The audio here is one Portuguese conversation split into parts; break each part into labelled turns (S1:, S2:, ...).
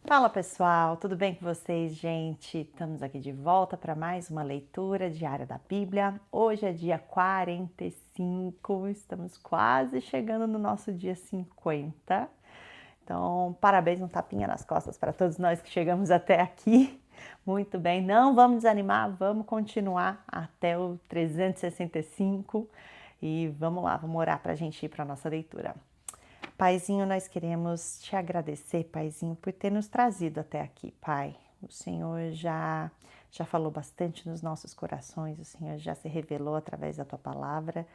S1: Fala pessoal, tudo bem com vocês, gente? Estamos aqui de volta para mais uma leitura diária da Bíblia. Hoje é dia 45, estamos quase chegando no nosso dia 50. Então, parabéns, um tapinha nas costas para todos nós que chegamos até aqui. Muito bem, não vamos desanimar, vamos continuar até o 365 e vamos lá, vamos orar para a gente ir para a nossa leitura. Paizinho, nós queremos te agradecer, Paizinho, por ter nos trazido até aqui, Pai. O Senhor já falou bastante nos nossos corações, o Senhor já se revelou através da tua palavra.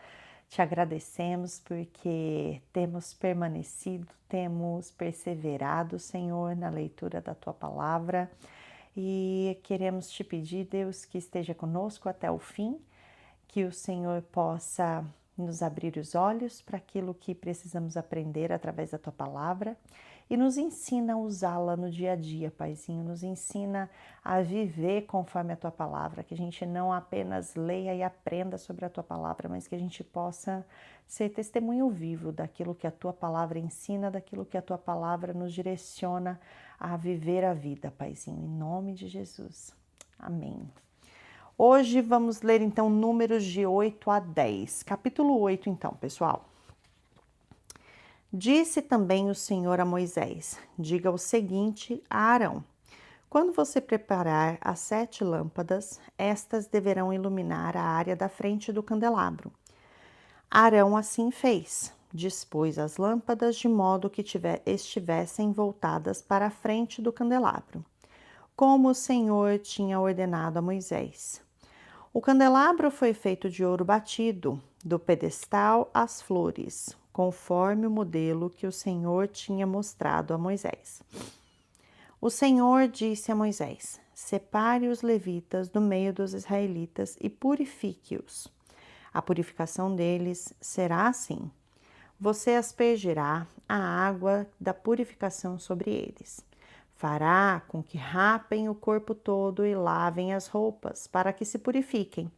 S1: Te agradecemos porque temos permanecido, temos perseverado, Senhor, na leitura da tua palavra. E queremos te pedir, Deus, que esteja conosco até o fim, que o Senhor possa nos abrir os olhos para aquilo que precisamos aprender através da tua palavra e nos ensina a usá-la no dia a dia, Paizinho, nos ensina a viver conforme a tua palavra, que a gente não apenas leia e aprenda sobre a tua palavra, mas que a gente possa ser testemunho vivo daquilo que a tua palavra ensina, daquilo que a tua palavra nos direciona a viver a vida, Paizinho, em nome de Jesus. Amém. Hoje vamos ler então Números de 8 a 10. Capítulo 8 então, pessoal. Disse também o Senhor a Moisés: diga o seguinte a Arão: quando você preparar as 7 lâmpadas, estas deverão iluminar a área da frente do candelabro. Arão assim fez. Dispôs as lâmpadas de modo que estivessem voltadas para a frente do candelabro, como o Senhor tinha ordenado a Moisés. O candelabro foi feito de ouro batido, do pedestal às flores, conforme o modelo que o Senhor tinha mostrado a Moisés. O Senhor disse a Moisés: separe os levitas do meio dos israelitas e purifique-os. A purificação deles será assim: você aspergirá a água da purificação sobre eles. Fará com que rapem o corpo todo e lavem as roupas, para que se purifiquem.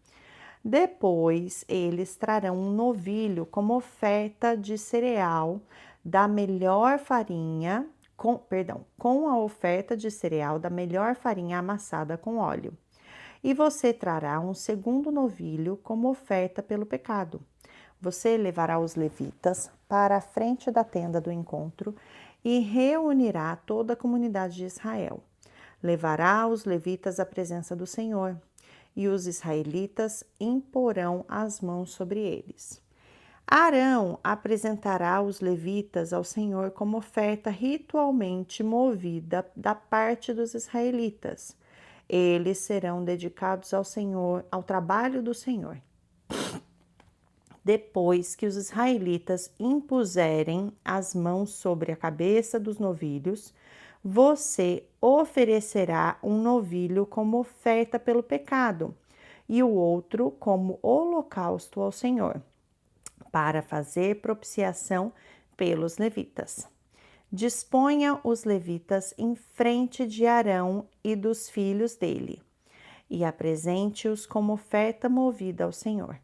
S1: Depois eles trarão um novilho como oferta de cereal da melhor farinha, com a oferta de cereal da melhor farinha amassada com óleo. E você trará um segundo novilho como oferta pelo pecado. Você levará os levitas para a frente da tenda do encontro e reunirá toda a comunidade de Israel. Levará os levitas à presença do Senhor, e os israelitas imporão as mãos sobre eles. Arão apresentará os levitas ao Senhor como oferta ritualmente movida da parte dos israelitas. Eles serão dedicados ao Senhor, ao trabalho do Senhor. Depois que os israelitas impuserem as mãos sobre a cabeça dos novilhos, você oferecerá um novilho como oferta pelo pecado e o outro como holocausto ao Senhor, para fazer propiciação pelos levitas. Disponha os levitas em frente de Arão e dos filhos dele, e apresente-os como oferta movida ao Senhor.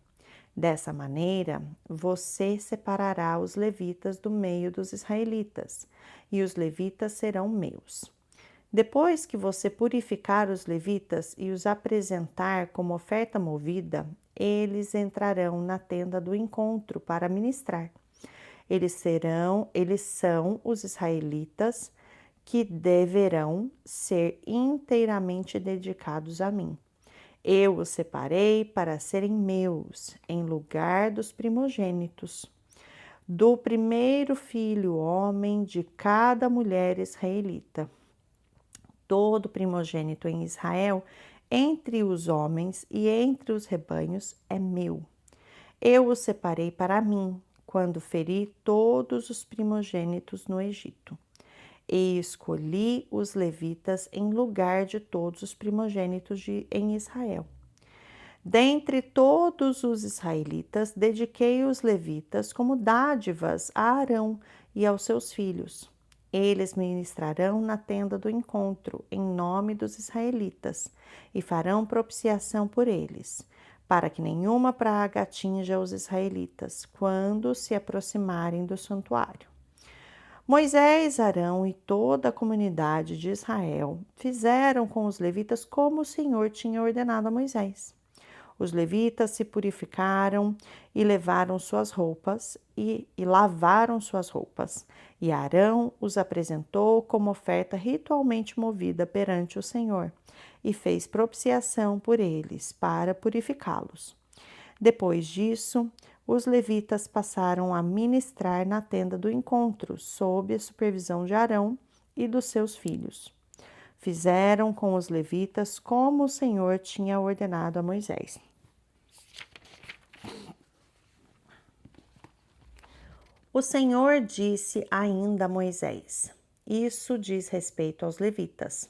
S1: Dessa maneira, você separará os levitas do meio dos israelitas, e os levitas serão meus. Depois que você purificar os levitas e os apresentar como oferta movida, eles entrarão na tenda do encontro para ministrar. Eles são os israelitas que deverão ser inteiramente dedicados a mim. Eu os separei para serem meus, em lugar dos primogênitos. Do primeiro filho homem de cada mulher israelita. Todo primogênito em Israel, entre os homens e entre os rebanhos, é meu. Eu os separei para mim, quando feri todos os primogênitos no Egito. E escolhi os levitas em lugar de todos os primogênitos em Israel. Dentre todos os israelitas, dediquei os levitas como dádivas a Arão e aos seus filhos. Eles ministrarão na tenda do encontro, em nome dos israelitas, e farão propiciação por eles, para que nenhuma praga atinja os israelitas quando se aproximarem do santuário. Moisés, Arão e toda a comunidade de Israel fizeram com os levitas como o Senhor tinha ordenado a Moisés. Os levitas se purificaram e levaram suas roupas e lavaram suas roupas. E Arão os apresentou como oferta ritualmente movida perante o Senhor e fez propiciação por eles para purificá-los. Depois disso, os levitas passaram a ministrar na tenda do encontro, sob a supervisão de Arão e dos seus filhos. Fizeram com os levitas como o Senhor tinha ordenado a Moisés. O Senhor disse ainda a Moisés: Isso diz respeito aos levitas.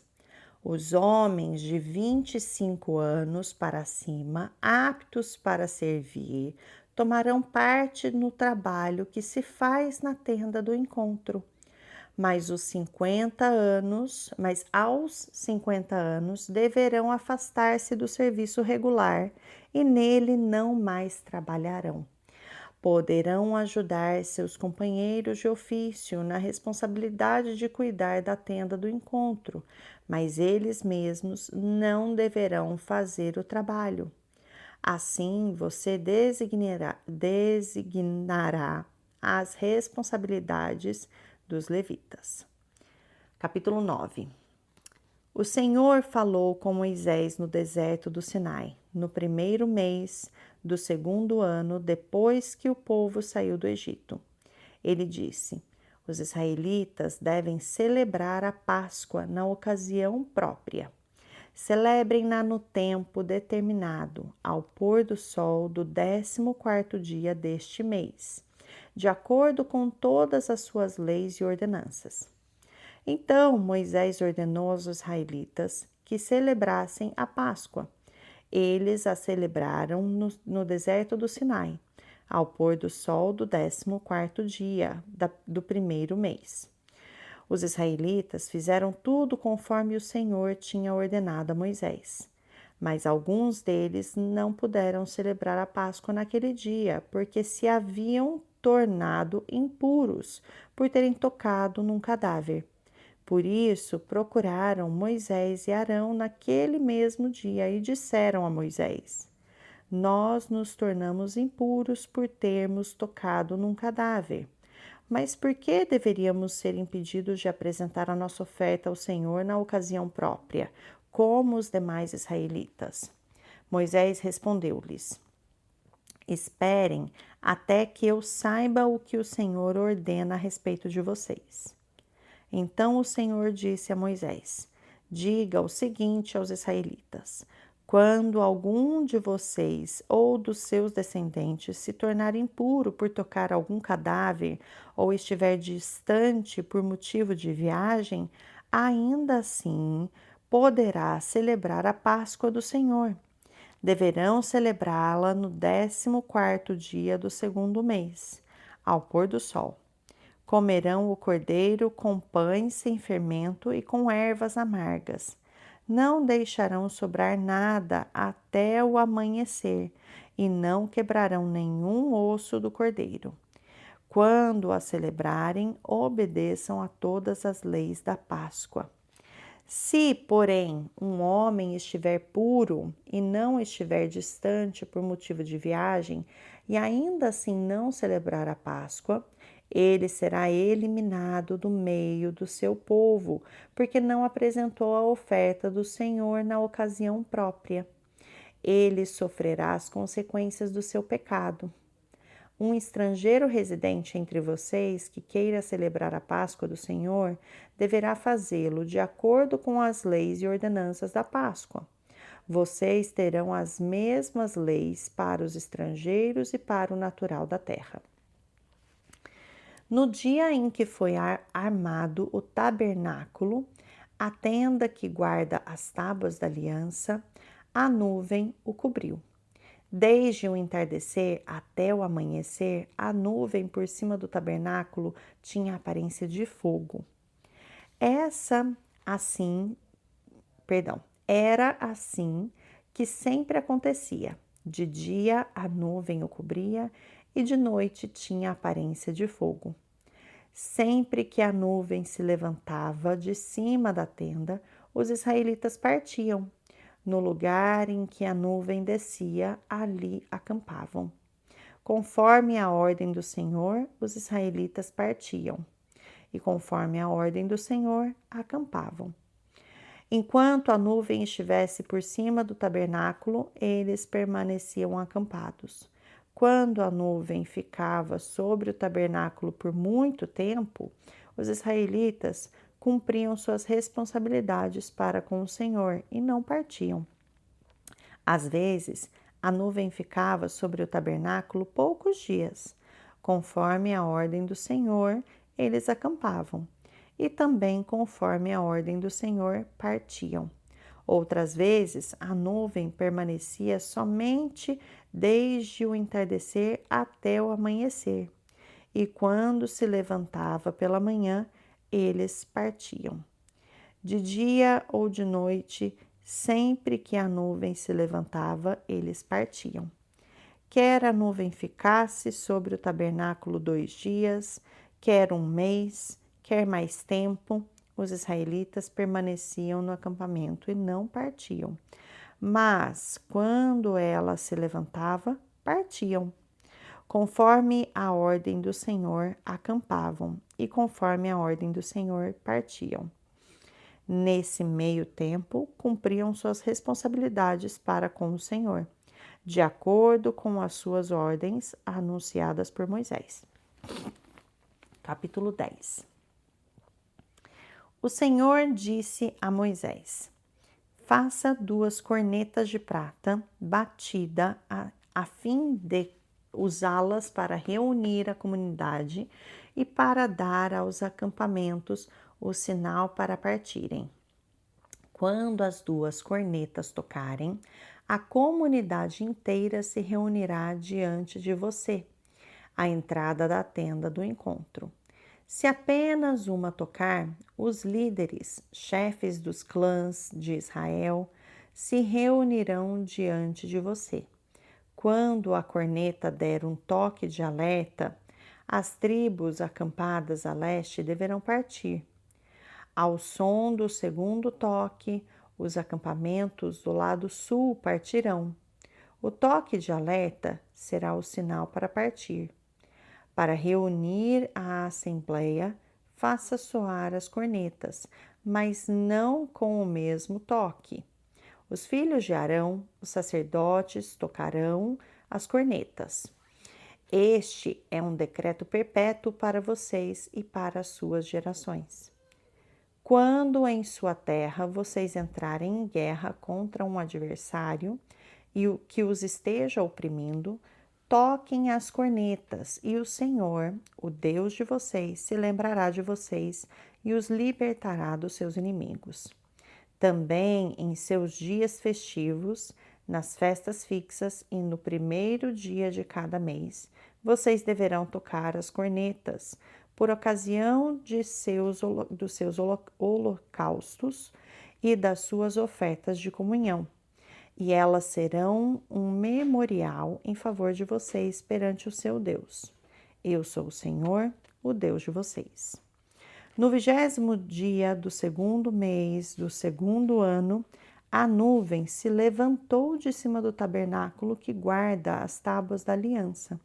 S1: Os homens de 25 anos para cima, aptos para servir, tomarão parte no trabalho que se faz na tenda do encontro. Mas aos 50 anos deverão afastar-se do serviço regular e nele não mais trabalharão. Poderão ajudar seus companheiros de ofício na responsabilidade de cuidar da tenda do encontro, mas eles mesmos não deverão fazer o trabalho. Assim, você designará as responsabilidades dos levitas. Capítulo 9. O Senhor falou com Moisés no deserto do Sinai, no primeiro mês do segundo ano depois que o povo saiu do Egito. Ele disse: Os israelitas devem celebrar a Páscoa na ocasião própria. Celebrem-na no tempo determinado, ao pôr do sol do 14º dia deste mês, de acordo com todas as suas leis e ordenanças. Então Moisés ordenou aos israelitas que celebrassem a Páscoa. Eles a celebraram no deserto do Sinai, ao pôr do sol do 14º dia do primeiro mês. Os israelitas fizeram tudo conforme o Senhor tinha ordenado a Moisés. Mas alguns deles não puderam celebrar a Páscoa naquele dia, porque se haviam tornado impuros por terem tocado num cadáver. Por isso, procuraram Moisés e Arão naquele mesmo dia e disseram a Moisés: Nós nos tornamos impuros por termos tocado num cadáver. Mas por que deveríamos ser impedidos de apresentar a nossa oferta ao Senhor na ocasião própria, como os demais israelitas? Moisés respondeu-lhes: Esperem até que eu saiba o que o Senhor ordena a respeito de vocês. Então o Senhor disse a Moisés: Diga o seguinte aos israelitas: Quando algum de vocês ou dos seus descendentes se tornar impuro por tocar algum cadáver ou estiver distante por motivo de viagem, ainda assim poderá celebrar a Páscoa do Senhor. Deverão celebrá-la no 14º dia do segundo mês, ao pôr do sol. Comerão o cordeiro com pães sem fermento e com ervas amargas. Não deixarão sobrar nada até o amanhecer e não quebrarão nenhum osso do cordeiro. Quando a celebrarem, obedeçam a todas as leis da Páscoa. Se, porém, um homem estiver puro e não estiver distante por motivo de viagem e ainda assim não celebrar a Páscoa, ele será eliminado do meio do seu povo, porque não apresentou a oferta do Senhor na ocasião própria. Ele sofrerá as consequências do seu pecado. Um estrangeiro residente entre vocês que queira celebrar a Páscoa do Senhor deverá fazê-lo de acordo com as leis e ordenanças da Páscoa. Vocês terão as mesmas leis para os estrangeiros e para o natural da terra. No dia em que foi armado o tabernáculo, a tenda que guarda as tábuas da aliança, a nuvem o cobriu. Desde o entardecer até o amanhecer, a nuvem por cima do tabernáculo tinha a aparência de fogo. Era assim que sempre acontecia. De dia a nuvem o cobria e de noite tinha a aparência de fogo. Sempre que a nuvem se levantava de cima da tenda, os israelitas partiam. No lugar em que a nuvem descia, ali acampavam. Conforme a ordem do Senhor, os israelitas partiam, e conforme a ordem do Senhor, acampavam. Enquanto a nuvem estivesse por cima do tabernáculo, eles permaneciam acampados. Quando a nuvem ficava sobre o tabernáculo por muito tempo, os israelitas cumpriam suas responsabilidades para com o Senhor e não partiam. Às vezes, a nuvem ficava sobre o tabernáculo poucos dias. Conforme a ordem do Senhor, eles acampavam, e também conforme a ordem do Senhor partiam. Outras vezes, a nuvem permanecia somente desde o entardecer até o amanhecer, e quando se levantava pela manhã, eles partiam. De dia ou de noite, sempre que a nuvem se levantava, eles partiam. Quer a nuvem ficasse sobre o tabernáculo 2 dias, quer um mês, quer mais tempo, os israelitas permaneciam no acampamento e não partiam. Mas, quando ela se levantava, partiam. Conforme a ordem do Senhor, acampavam, e conforme a ordem do Senhor, partiam. Nesse meio tempo, cumpriam suas responsabilidades para com o Senhor, de acordo com as suas ordens anunciadas por Moisés. Capítulo 10. O Senhor disse a Moisés: faça 2 cornetas de prata batida a fim de usá-las para reunir a comunidade e para dar aos acampamentos o sinal para partirem. Quando as 2 cornetas tocarem, a comunidade inteira se reunirá diante de você, à entrada da tenda do encontro. Se apenas uma tocar, os líderes, chefes dos clãs de Israel, se reunirão diante de você. Quando a corneta der um toque de alerta, as tribos acampadas a leste deverão partir. Ao som do segundo toque, os acampamentos do lado sul partirão. O toque de alerta será o sinal para partir. Para reunir a assembleia, faça soar as cornetas, mas não com o mesmo toque. Os filhos de Arão, os sacerdotes, tocarão as cornetas. Este é um decreto perpétuo para vocês e para as suas gerações. Quando em sua terra vocês entrarem em guerra contra um adversário e o que os esteja oprimindo, toquem as cornetas, e o Senhor, o Deus de vocês, se lembrará de vocês e os libertará dos seus inimigos. Também em seus dias festivos, nas festas fixas e no primeiro dia de cada mês, vocês deverão tocar as cornetas, por ocasião dos seus holocaustos e das suas ofertas de comunhão, e elas serão um memorial em favor de vocês perante o seu Deus. Eu sou o Senhor, o Deus de vocês. No 20º dia do 2º mês do 2º ano, a nuvem se levantou de cima do tabernáculo que guarda as tábuas da aliança.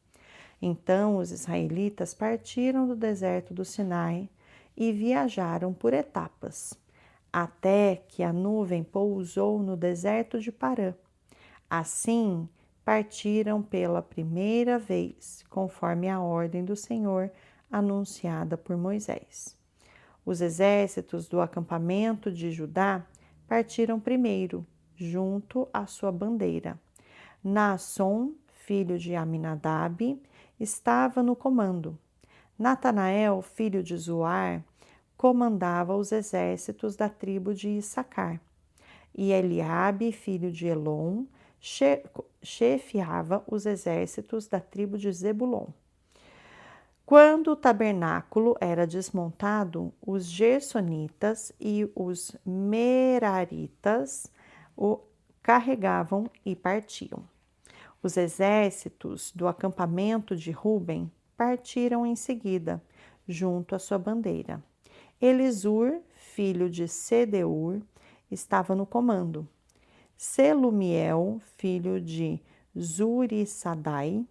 S1: Então os israelitas partiram do deserto do Sinai e viajaram por etapas, até que a nuvem pousou no deserto de Parã. Assim, partiram pela primeira vez, conforme a ordem do Senhor anunciada por Moisés. Os exércitos do acampamento de Judá partiram primeiro, junto à sua bandeira. Naasson, filho de Aminadab, estava no comando. Natanael, filho de Zuar, comandava os exércitos da tribo de Issacar. E Eliabe, filho de Elon, chefiava os exércitos da tribo de Zebulon. Quando o tabernáculo era desmontado, os gersonitas e os meraritas o carregavam e partiam. Os exércitos do acampamento de Ruben partiram em seguida, junto à sua bandeira. Elisur, filho de Sedeur, estava no comando. Selumiel, filho de Zurissadai,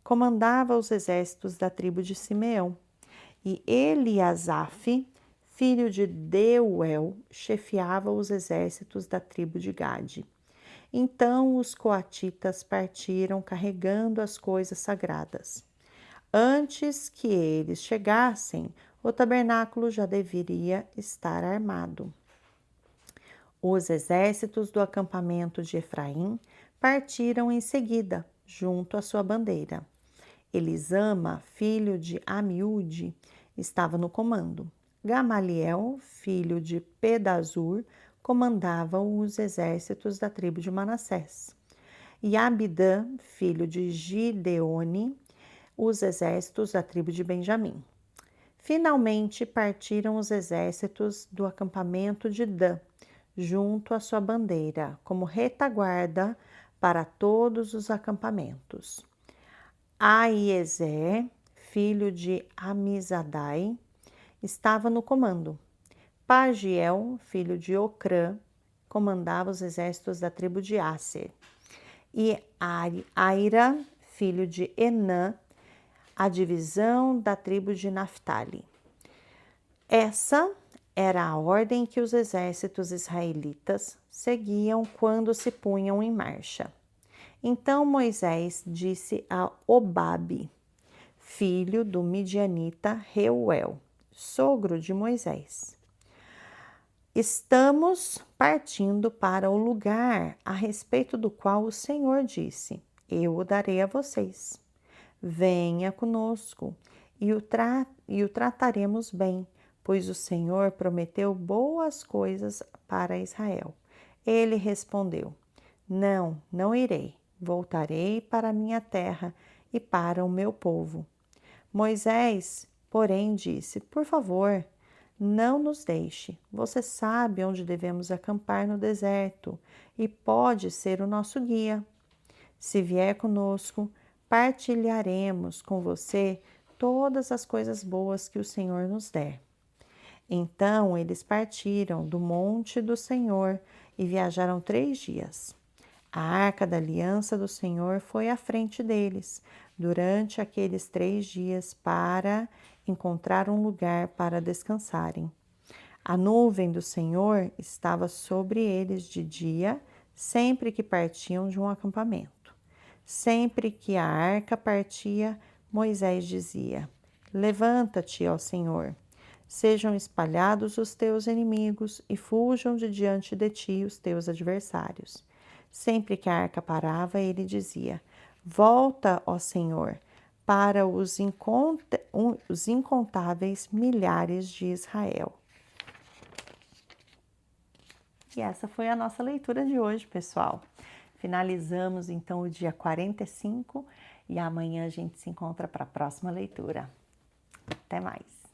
S1: comandava os exércitos da tribo de Simeão. E Eliasaf, filho de Deuel, chefiava os exércitos da tribo de Gade. Então os coatitas partiram carregando as coisas sagradas. Antes que eles chegassem, o tabernáculo já deveria estar armado. Os exércitos do acampamento de Efraim partiram em seguida, junto à sua bandeira. Elisama, filho de Amiúde, estava no comando. Gamaliel, filho de Pedazur, comandava os exércitos da tribo de Manassés. E Abidã, filho de Gideone, os exércitos da tribo de Benjamim. Finalmente partiram os exércitos do acampamento de Dan, junto à sua bandeira, como retaguarda para todos os acampamentos. Aiezer, filho de Amizadai, estava no comando. Pagiel, filho de Ocrã, comandava os exércitos da tribo de Asser. E Aira, filho de Enã, a divisão da tribo de Naphtali. Essa era a ordem que os exércitos israelitas seguiam quando se punham em marcha. Então Moisés disse a Obabe, filho do midianita Reuel, sogro de Moisés: Estamos partindo para o lugar a respeito do qual o Senhor disse: Eu o darei a vocês. Venha conosco e o trataremos bem, pois o Senhor prometeu boas coisas para Israel. Ele respondeu: Não, não irei. Voltarei para a minha terra e para o meu povo. Moisés, porém, disse: Por favor, não nos deixe. Você sabe onde devemos acampar no deserto e pode ser o nosso guia. Se vier conosco, partilharemos com você todas as coisas boas que o Senhor nos der. Então eles partiram do monte do Senhor e viajaram 3 dias. A arca da aliança do Senhor foi à frente deles durante aqueles 3 dias para encontrar um lugar para descansarem. A nuvem do Senhor estava sobre eles de dia, sempre que partiam de um acampamento. Sempre que a arca partia, Moisés dizia: Levanta-te, ó Senhor. Sejam espalhados os teus inimigos e fujam de diante de ti os teus adversários. Sempre que a arca parava, ele dizia: Volta, ó Senhor, para os incontáveis milhares de Israel. E essa foi a nossa leitura de hoje, pessoal. Finalizamos então o dia 45 e amanhã a gente se encontra para a próxima leitura. Até mais!